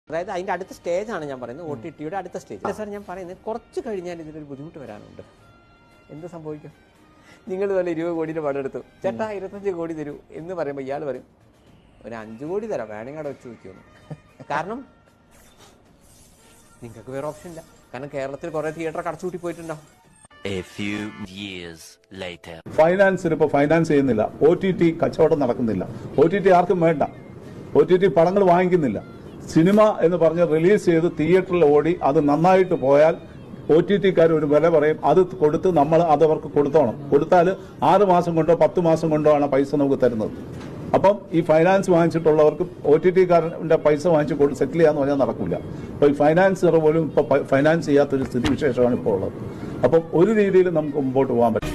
അതായത് അതിൻ്റെ അടുത്ത സ്റ്റേജാണ് ഞാൻ പറയുന്നത്, OTT-യുടെ അടുത്ത സ്റ്റേജ്. സാർ ഞാൻ പറയുന്നത് കുറച്ച് കഴിഞ്ഞാൽ ഇതിനൊരു ബുദ്ധിമുട്ട് വരാനുണ്ട്. എന്ത് സംഭവിക്കും? നിങ്ങൾ തന്നെ 20 കോടിയുടെ പണം എടുത്തു, ചേട്ടാ 25 കോടി തരൂ എന്ന് പറയുമ്പോൾ ഇയാൾ പറയും ഒരു 5 കോടി തരാം, വേണമെങ്കിൽ അവിടെ വെച്ച് നോക്കിയൊന്നു. കാരണം നിങ്ങൾക്ക് വേറെ ഓപ്ഷൻ ഇല്ല. കാരണം കേരളത്തിൽ കുറേ തിയേറ്റർ കടച്ചുകൂട്ടി പോയിട്ടുണ്ടാവും. A few years later. ഫൈനാൻസിന് ഇപ്പോൾ ഫൈനാൻസ് ചെയ്യുന്നില്ല, OTT കച്ചവടം നടക്കുന്നില്ല, OTT ആർക്കും വേണ്ട, OTT പടങ്ങൾ വാങ്ങിക്കുന്നില്ല. സിനിമ എന്ന് പറഞ്ഞ് റിലീസ് ചെയ്ത് തിയേറ്ററിൽ ഓടി അത് നന്നായിട്ട് പോയാൽ OTT-ക്കാർ ഒരു വില പറയും, അത് കൊടുത്ത് നമ്മൾ അതവർക്ക് കൊടുത്തോണം. കൊടുത്താൽ 6 മാസം കൊണ്ടോ 10 മാസം കൊണ്ടോ ആണ് പൈസ നമുക്ക് തരുന്നത്. അപ്പം ഈ ഫൈനാൻസ് വാങ്ങിച്ചിട്ടുള്ളവർക്ക് OTT-കാരൻ്റെ പൈസ വാങ്ങിച്ച് സെറ്റിൽ ചെയ്യാന്ന് പറഞ്ഞാൽ നടക്കില്ല. അപ്പോൾ ഈ ഫൈനാൻസർ പോലും ഇപ്പോൾ ഫൈനാൻസ് ചെയ്യാത്തൊരു സ്ഥിതി വിശേഷമാണ് ഇപ്പോൾ ഉള്ളത്. അപ്പം ഒരു രീതിയിൽ നമുക്ക് മുമ്പോട്ട് പോകാൻ പറ്റും.